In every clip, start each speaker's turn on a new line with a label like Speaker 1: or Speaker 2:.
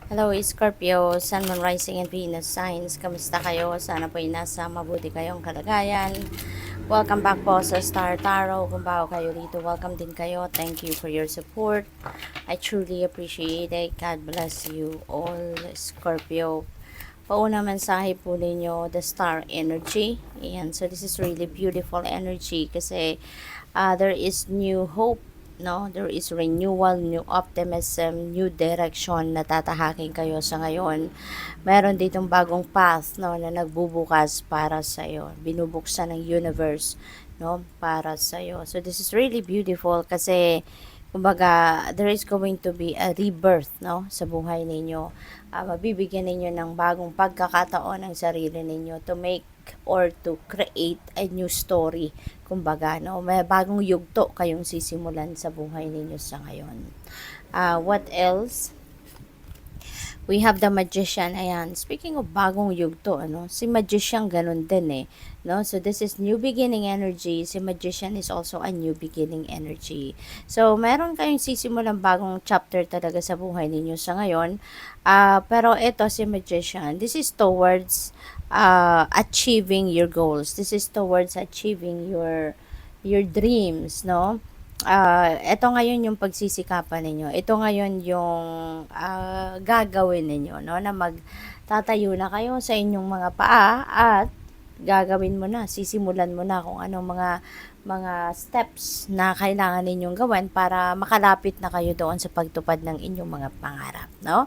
Speaker 1: Hello, Scorpio, Sun, Moon, Rising, and Venus signs. Kamusta kayo? Sana po ay nasa mabuti kayong kalagayan. Welcome back po sa Star Tarot. Kung bago kayo rito, welcome din kayo. Thank you for your support. I truly appreciate it. God bless you all, Scorpio. Pauna mensahe po ninyo, the star energy. Ayan, so this is really beautiful energy kasi there is new hope, no? There is renewal, new optimism, new direction na tatahakin kayo sa ngayon. Meron ditong bagong path, no, na nagbubukas para sa iyo. Binubuksan ng universe, no, para sa iyo. So this is really beautiful kasi kumbaga there is going to be a rebirth, no, sa buhay ninyo. Mabibigyan ninyo ng bagong pagkakataon ng sarili ninyo to make or to create a new story. Kumbaga, no, may bagong yugto kayong sisimulan sa buhay ninyo sa ngayon. What else? We have the Magician. Ayan. Speaking of bagong yugto, ano, si Magician ganun din eh. No? So, this is new beginning energy. Si Magician is also a new beginning energy. So, meron kayong sisimulan bagong chapter talaga sa buhay ninyo sa ngayon. Pero ito si Magician, this is towards achieving your goals. This is towards achieving your dreams, no? Eto ngayon yung pagsisikapan ninyo. Ito ngayon yung gagawin ninyo, no? Na magtatayo na kayo sa inyong mga paa at gagawin mo na, sisimulan mo na kung anong mga steps na kailangan ninyong gawin para makalapit na kayo doon sa pagtupad ng inyong mga pangarap, no?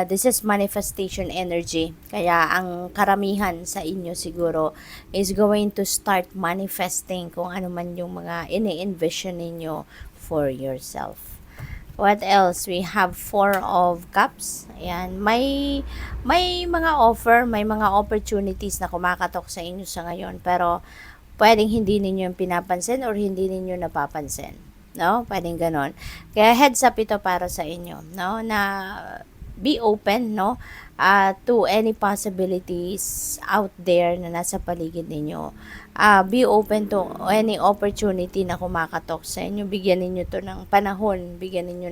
Speaker 1: This is manifestation energy. Kaya ang karamihan sa inyo siguro is going to start manifesting kung ano man yung mga ini-envision ninyo for yourself. What else? We have Four of Cups. Ayan. May mga offer, may mga opportunities na kumakatok sa inyo sa ngayon. Pero, pwedeng hindi ninyo yung pinapansin or hindi ninyo napapansin. No? Pwedeng ganon. Kaya heads up ito para sa inyo. No? Na be open, no? To any possibilities out there na nasa paligid ninyo. Be open to any opportunity na kumakatok sa inyo. Bigyan ninyo to ng panahon, bigyan ninyo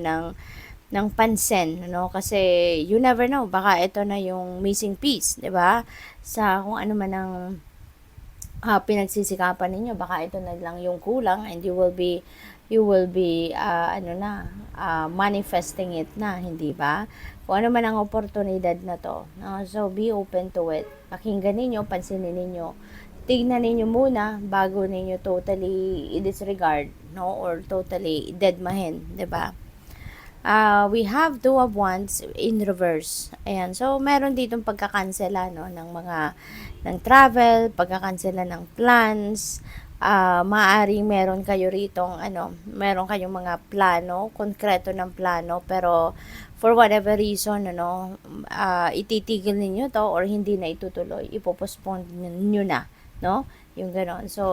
Speaker 1: ng pansin, no? Kasi you never know, baka ito na yung missing piece, 'di ba? Sa kung ano man ang pinagsisikapan ninyo, baka ito na lang yung kulang and you will be manifesting it na, hindi ba? Kung ano man ang oportunidad na to, no? So be open to it. Pakinggan ninyo, pansinin ninyo. Tignan ninyo muna bago ninyo totally i-disregard, no, or totally deadmahin, 'di ba? We have Two of Wands in reverse. Ayan. So, meron ditong pagkakansela, no, ng travel, pagkakansela ng plans. Maaaring meron kayo ritong, meron kayong mga plano, konkreto ng plano, pero for whatever reason, ititigil ninyo to or hindi na itutuloy, ipopostpone nyo na, no? Yung ganon. So,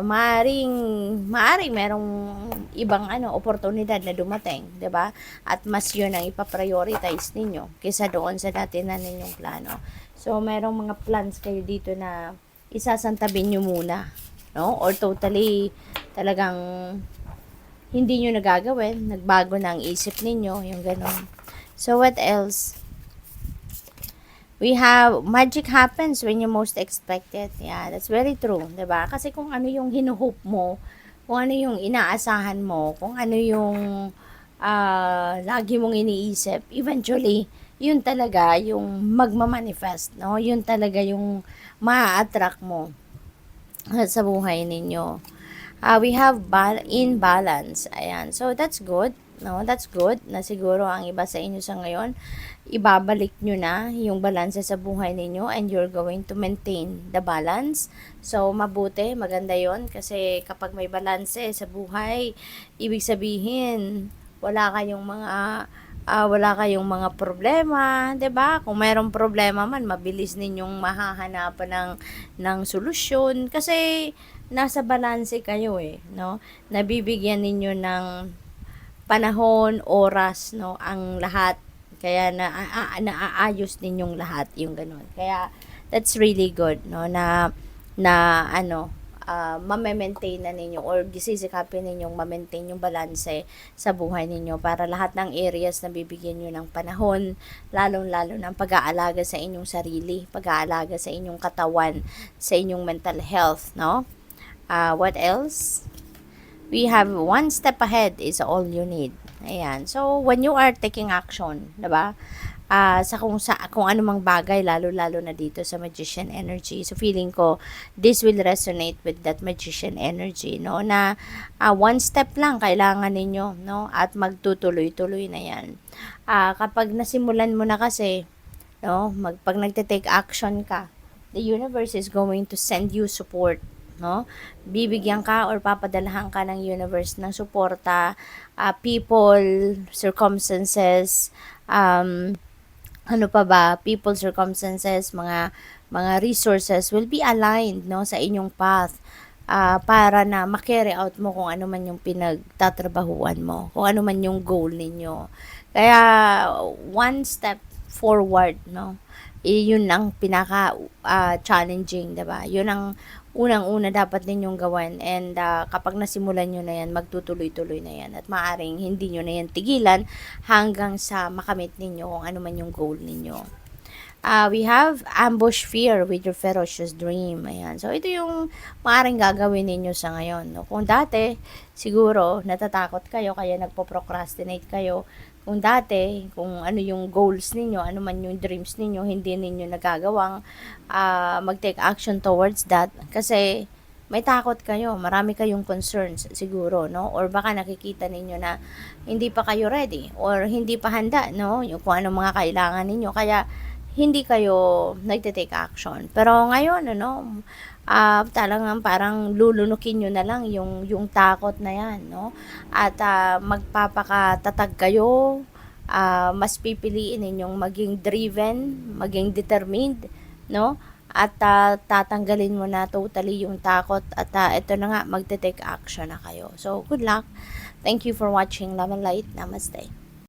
Speaker 1: maaring merong ibang oportunidad na dumating, 'di ba? At mas 'yun ang ipa-prioritize ninyo kaysa doon sa dati na ninyong plano. So merong mga plans kayo dito na isasantabi nyo muna, no? Or totally talagang hindi nyo nagagawin, nagbago na ang isip ninyo, yung ganun. So what else? We have magic happens when you most expect it. Yeah, that's very true, 'di ba? Kasi kung ano yung hinuhope mo, kung ano yung inaasahan mo, kung ano yung lagi mong iniisip, eventually, yun talaga yung magmamanifest, no? Yun talaga yung maa-attract mo sa buhay ninyo. We have in balance. Ayan. So, that's good. No, that's good na siguro ang iba sa inyo sa ngayon, ibabalik nyo na yung balanse sa buhay ninyo and you're going to maintain the balance. So, mabuti, maganda yon kasi kapag may balanse sa buhay, ibig sabihin, wala kayong mga problema, 'di ba? Kung mayroong problema man, mabilis ninyong mahahanapan ng solusyon kasi nasa balanse kayo no? Nabibigyan ninyo ng panahon, oras, no, ang lahat. Kaya naaayos ninyong lahat yung ganun. Kaya that's really good, no, na ma-maintain na ninyo or gisisikapin ninyong ma-maintain yung balanse sa buhay ninyo para lahat ng areas na bibigyan nyo ng panahon, lalong-lalo ng pag-aalaga sa inyong sarili, pag-aalaga sa inyong katawan, sa inyong mental health, no? What else? We have one step ahead is all you need. Ayan. So, when you are taking action, diba? Sa kung anumang bagay, lalo-lalo na dito sa magician energy. So, feeling ko, this will resonate with that magician energy, no? Na, one step lang kailangan ninyo, no? At magtutuloy-tuloy na yan. Kapag nasimulan mo na kasi, no? Pag nagte-take action ka, the universe is going to send you support, no? Bibigyan ka or papadalahan ka ng universe ng suporta, people, circumstances, ano pa ba, people, circumstances, mga resources will be aligned, no, sa inyong path, para na ma-carry out mo kung ano man yung pinagtatrabahuan mo, kung ano man yung goal ninyo. Kaya one step forward, no, yun ang pinaka challenging, 'di ba? Yun ang unang-una dapat ninyong gawin, and kapag nasimulan nyo na yan, magtutuloy-tuloy na yan at maaring hindi nyo na yan tigilan hanggang sa makamit ninyo kung ano man yung goal ninyo. We have ambush fear with your ferocious dream. Ayan. So, ito yung maaaring gagawin ninyo sa ngayon. No? Kung dati, siguro, natatakot kayo, kaya nagpo-procrastinate kayo. Kung dati, kung ano yung goals ninyo, ano man yung dreams ninyo, hindi ninyo nagagawang mag-take action towards that. Kasi, may takot kayo, marami kayong concerns siguro, no? Or baka nakikita ninyo na hindi pa kayo ready or hindi pa handa, no? Yung kung ano mga kailangan ninyo. Kaya, hindi kayo nagte-take action. Pero ngayon, ano, talagang parang lulunukin nyo na lang yung takot na yan, no? At magpapakatatag kayo, mas pipiliin ninyong maging driven, maging determined, no? At tatanggalin mo na totally yung takot at ito na nga, magte-take action na kayo. So, good luck. Thank you for watching. Love and Light. Namaste.